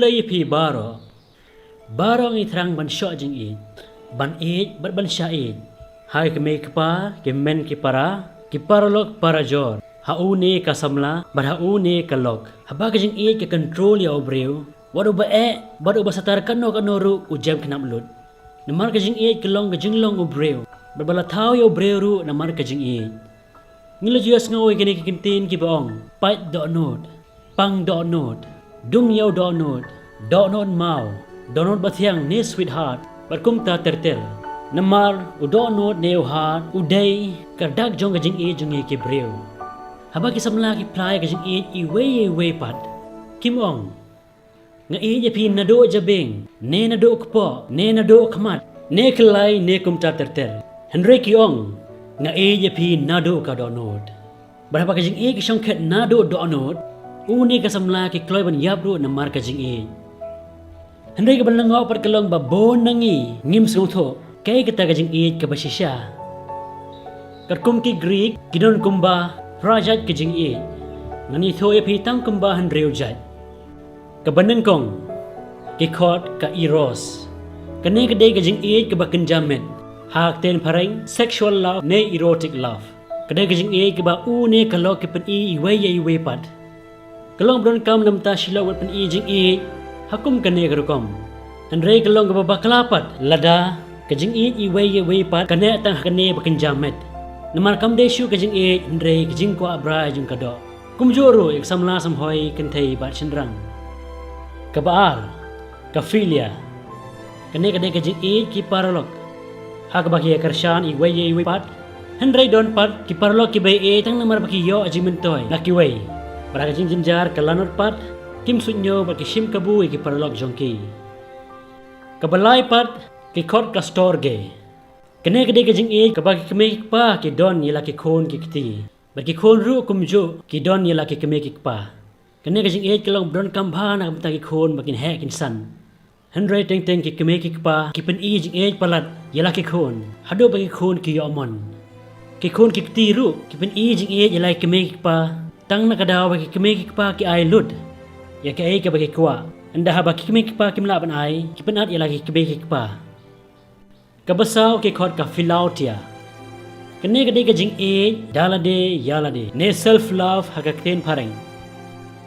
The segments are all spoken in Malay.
mulai pi baro ngi terang ban syok jing i ban eid ban syaid hai ke me kepa ke men ke paralog para jor haune ka samla ban haune ka lok haba ke jing eid ke control ya obreu wadu ba satar kano ru ujam kenap lut namar ke jing eid ke long obreu berbala tau ya obreu ru namar ke jing eid ngilo jias ngoi kene ke kintin ki baong pait do not pang do not dung yau do not mau donot bathiang ne sweetheart barkum ta tertel namar udo not neu hat udai kardak jong jing e jong ke breu haba ki samla ki plai ka jing e we pat kim ong nga e je pin na do jabeng ne na do kpo ne na do khmat ne klai ne kum ta tertel henry ki ong nga e je pin na do ka do not barapa ka jing e ki shong khet na do not uni ka samla ki kloi ban yap ru namar ka jing e Henry ka balangau par kalong ba bon nangi ngim sung tho kay kita ka jing eid ka basisya karkum ki Greek kidon kumba project ka jing eid ngani tho e pitang kumba Henry ujat ka banan kong ki khot ka eros kane ka day ka jing eid ka bakin jamet hak ten pareng sexual love ne erotic love kadai ka jing eid ka ba u ne kalok ki pen i we pat kalong bron kam nam ta shilo wat pen i jing eid hakum kane garukom Henry kalong ka baklapat lada kajing eid i we pat kane tang kane bakin jamet namar kam de shu kajing eid Henry kajing ko abra jung kado kumjoro ek samla sam hoi kan thei bat chendrang kabaal kafilia kane kade kajing eid ki paralok hak baki karshan i we pat Henry don pat ki paralok ki bay e tang namar baki yo ajimentoy laki we para kajing jinjar kalanot pat kim sunyo baki shim kabu ki paralok jongki kabalai pat ki khot ka storge kane kade kajing e kabaki keme pa ki don yela ki khon ki kiti baki khon ru kumjo ki don yela ki keme ki pa kane kajing e kalong don kambha na kamta ki khon bakin he kin san Henry teng ki keme ki pa ki pen e jing e palat yela ki khon hado baki khon ki yomon ki khon ki kiti ru ki pen e jing e yela ki keme ki pa tang na kadaw baki keme ki pa ki ai lud ya ke ai ka bagi kwa anda ha baki keme ki pa kim la ban ai ki penat ya lagi kebe ki pa ka basau ke khot ka philautia kene ka de ka jing e dalade yalade ne self love ha ka ten pareng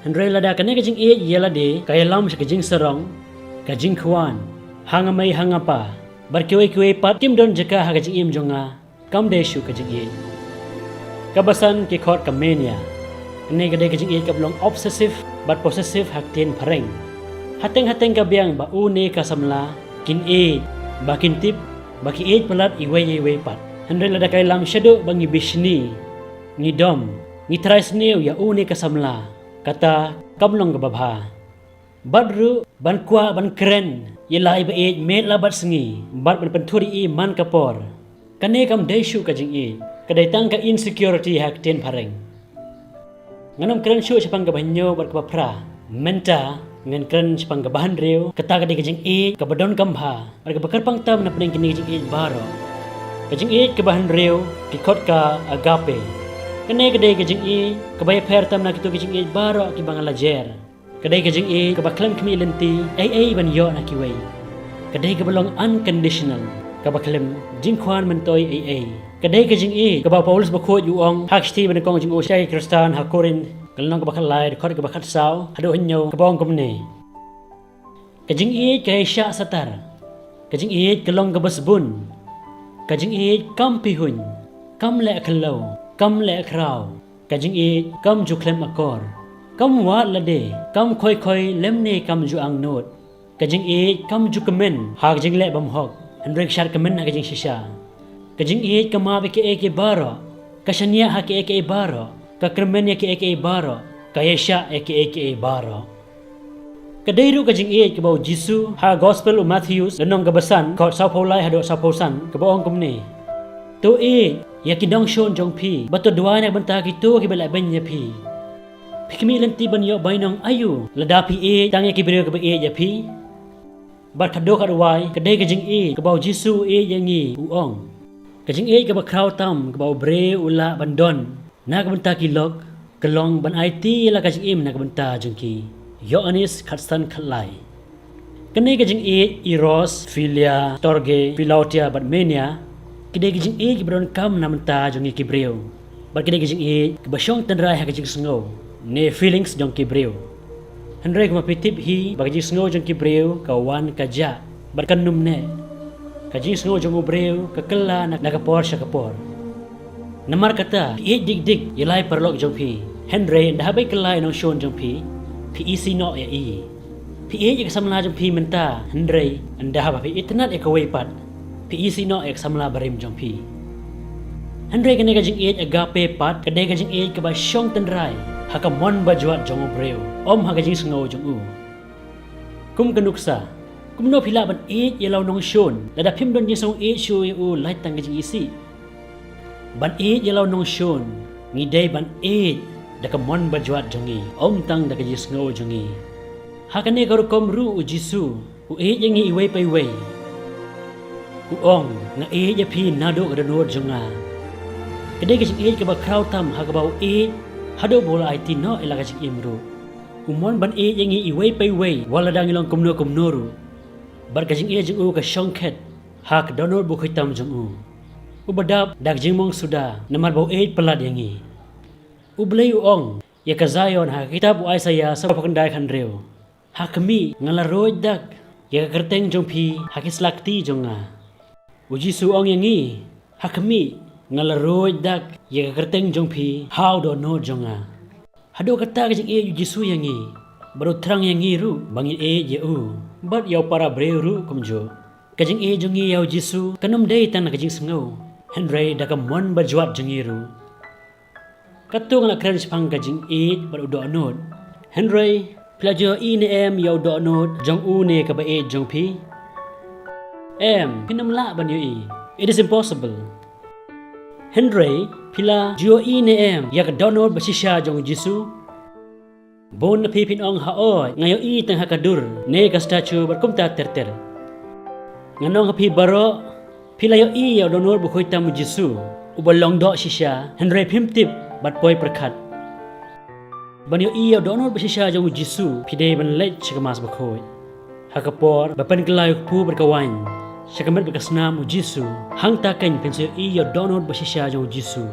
Henry lada kene ka jing e yalade ka yalam ka jing sarong ka jing khwan hanga mai hanga pa bar kiwe pat kim don jaka ha ka jing im jonga kam de shu ka jing e ka basan ke khot ka mania kene ka de ka jing e ka blong obsessive but possessive hak ten pareng hateng ka biang ba une ka samla kin e bakin tip baki e palat i we pat Henry lada kai lam shadow bangi bishni ni dom ni trais neu ya une ka samla kata kamlong ka babha badru ban kwa ban kren ye lai ba e met la bat sngi bat ban penthuri e man kapor kane kam deishu ka jing e kadai tang ka insecurity hak ten pareng nganam kren shu chapang ka banyo bar ka pra menta ngan kren chapang ka bahan reu kata ka de jing e ka badon kambha bar ka bakar pang tam na pening kini jing e baro ka jing e ka bahan reu ki khot ka agape kane ka de jing e ka bay pher tam na kitu jing e baro ki bangala jer ka de jing e ka baklam kmi lenti ai ban yo na ki we ka de ka belong unconditional ka baklam jing khwan man toy ai kadai ka jing e ka ba Paulus ba khot yu ong hak sti ban kong jing o shai kristan ha korin kalnong ka bakal lai khot ka bakat saw hado hinyo ka bong kumne ka jing e ka sha satar ka jing e kalong ka basbun ka jing e kam pi hun kam le khlo kam le kraw ka jing e kam ju klem akor kam wa la de kam khoi lemne kam ju ang not ka jing e kam ju kamen hak jing le bam hok Henry shar kamen na ka jing shisha kajing eid ka mabe ke eke baro kashania ha ke eke baro ka kremenya ke eke baro ka yesha eke baro kadairu kajing eid ka bau jisu ha gospel of Matthew lenong ka basan ko sa paulai hado sa pausan ka baong kumne to e ya kidong shon jong pi bato duana banta ki to ki bala banya pi pikmi lenti ban yo bainong ayu ladapi e tang ki biro ka ba e ya pi bar kado ka wai kadai kajing eid ka bau jisu e yangi uong kajing e ka ba kraw tam ka ba bre ula bandon na ka banta ki lok kalong ban IT la kajing im na ka banta jungki yo anis khatstan khalai Kene kajing Eros, Philia, Torge, Philautia, but Mania, kide kajing kibron kam namanta jongi kibreu. But kide kajing kibasyong tandrai hakajing sngo, ne feelings jong kibreu. Henry kumapitip hi bagajing sngo jong kibreu kawan kaja, but kanum ne. Kajing sngo jong ubreu kakela nakapor siya kapor. Namar kata, dig yalay parlok jong pi. Henry dahabay kalay nong shon jong pi no ya i. Pi kasamla jong pi menta, Henry andahaba pi itanat ikawaypat. Pi no kasamla barim jong pi. Henry kane kajing agape pat, kade kajing kaba syong tandrai, hakamon bajuat jong ubreu, hakajing sngo jong u. Kum kanuksa, kum no pila ban yalaw nong shon, ladapim don jisong shu u light tang kajing isi. Ban yalaw nong shon, ngidey ban dakamon bajuat jongi, tang dakajing sngo jongi. Hakane karukom ru u jisu, u yangi iway pa iway. Uong nga yapi nado kadanod jonga. Kadai kajing kaba crowd tam hakabaw hado bola IT no ila kajing imru. Umon ban yangi iway pa iway, wala dang ilang kumno-kumnoru. Bar kajing jeng u ka syongket, hak donor bukoy tam jeng u. Ubadap dagjing mong suda, namar baw pelat yangi. Ublay uong, ya kazayon kitab u ay saya sa pakanday kanreo. Hakami ngalaroy dak, ya kakerteng jong pi hakislakti jong nga. Ujisu ong yangi, hakami ngalaroy dak, ya kakerteng jong pi how do no jong nga. Hado kata kajing ujisu yangi, baru terang yangi ru bangin ya u. Bat yaw para breu ru kumjo. Kajing jongi yaw jisu, kanum day tan kajing sengaw. Henry dakamon bajuat jongi ru. Katung anak keren sepang kajing baru do anod. Henry pelajar ne yaw do anod jong u ne kaba jong pi. Pinamla ban yo It is impossible. Henry pila jio ne yak do anod basisya jong jisu. Bon na pipin ong haoy ngayo tang hakadur ne ka statue berkumta terter. Nganong hapi baro pila yo yaw do anod bukoy tam jisu. Ubalong do sisya Henry pimtip bat poy perkat. Banyo yaw do anod basisya jong jisu pide ban lech kamas bakoy. Hakapor bapan kelayo pu berkawan. Syakamet berkasnam jisu hang taken pensyo yaw do anod basisya jong jisu.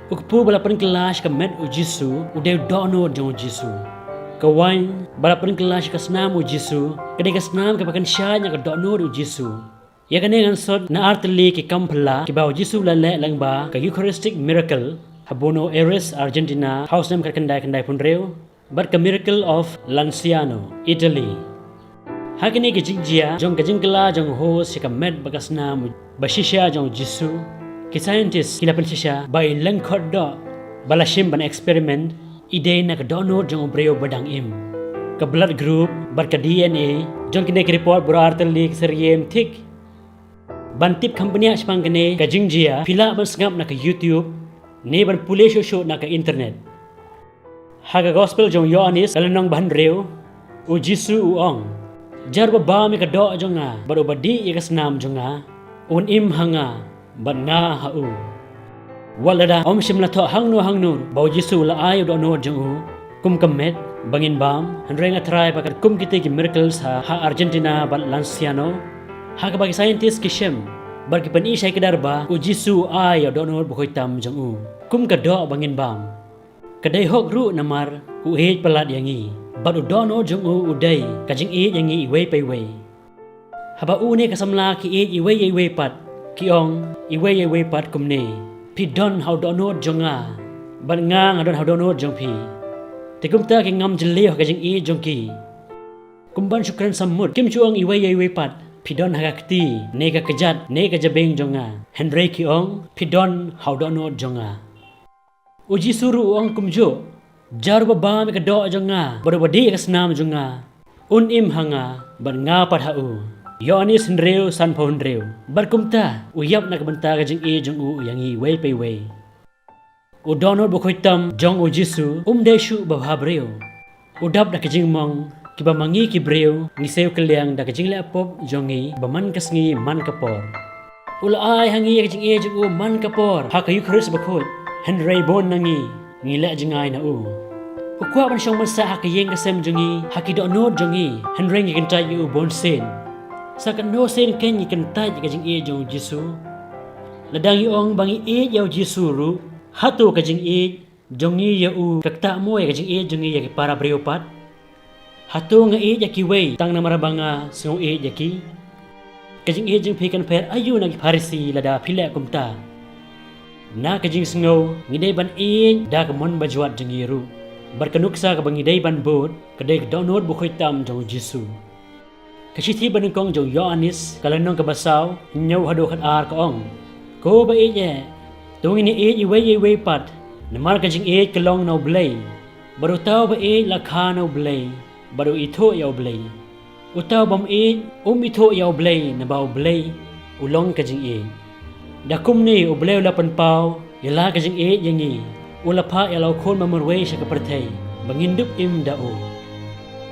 Ukpu balapan kelas kamet jisu uday do anod jong jisu. Kawan balapan kelas kasnam jisu kadai kasnam kapakan syanya ka do anod jisu. Ya kane ngansot na artili ki kampala ki baw jisu lale langba ka Eucharistic miracle habono Eris Argentina house name kandai punreu but ka miracle of Lanciano Italy. Hakini ki jingjia jong kajingkala jong ho si kamet bakasna basisya jong jisu ki scientist kilapan siya by langkhod do balashim ban experiment ide na ka dono jong breo badang ka blood group bar ka DNA jong kine ki report bro artili seriem tik. Bantip company aspang kene ka jingjia pila ban sngap na ka YouTube ne ban pule show na ka internet. Haga gospel jong Yohanes kalanong bahanreu u jisu uong. Jarba ba mi ka do jong nga baro badi ikasnam jong nga hanga ban nga hau. Walada shim la to hangno baw jisu la ayo do no jong u kum kamet bangin bam hanreng atray pakat kum kite ki miracles ha Argentina ban Lanciano. Haka bagi scientist kishem bagi pan isay kadarba u jisu ay do no bukoy tam jong u kum kado bangin bam kadai hok ru namar u pelat yangi badu do no jong u uday kajing yangi iway pa iway haba u ne kasamla ki iway pat kiong iway pat kumne pi don how do no jong nga ban nga don how do no jong pi tikum ta ki ngam jeli kajing jong ki kumban syukran samut kim chuang iway pat pidon hagakti nega kejat nega jabeng jonga Henry kiong pidon haudono jonga uji suru ong kumjo jarba ba me kado jonga bodobodi kasnam jonga hanga ban nga padhau Yohanes Henreu san pohonreu barkumta uyap na kabanta kajing jong u yangi way pay way udono bukoitam jong ujisu deshu babhabreu udap na kajing mong kiba mangi kibreu ngisew kaliang da kajing lapop jongi baman kasngi man kapor ula ay hangi kajing jong u man kapor ha kayu kris bakot Henry bon nangi ngila jingay na u Ukwa ban siyang masa hakiyeng kasem jungi hakidonod jungi henreng ikantay yu bonsen. Sa kano sen ken ikantay kajing e jung Jisu. Ladang iong bangi e yaw Jisu ru hatu kajing e jungi yau kakta mo kajing e jungi yaki para breopat. Hatu nga e yaki way tang na marabanga sung e yaki. Kajing e jung pikan per ayu nagi parisi lada pila kumta. Na kajing sungaw ngiday ban e da kamon bajuat jungi ru. Berkenuksa ke bangiday ban bot kadai download bukoy tam jong Jisu. Kasiti ban kong jong Yohanes kalanong kabasaw nyaw hado kat ar kaong. Ko ba ye tungin ni iway pat namar kajing kalong naw blay. Baru taw ba lakha naw blay. Baru ito yaw blay. Utaw bam ito yaw blay na baw blay ulong kajing Dakum ni ublay ulapan paw yala kajing yangi. Ula pa yalaw kon mamurway sa kapartay bangindup im dao.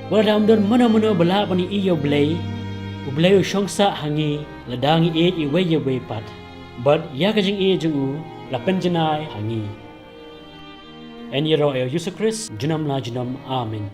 Wala damdon mana bala pa ni iyo blay ublay usyong sa hangi ladangi iway pat. But ya kajing jung lapen janay hangi. En yero Yesus Christ junam la junam amin.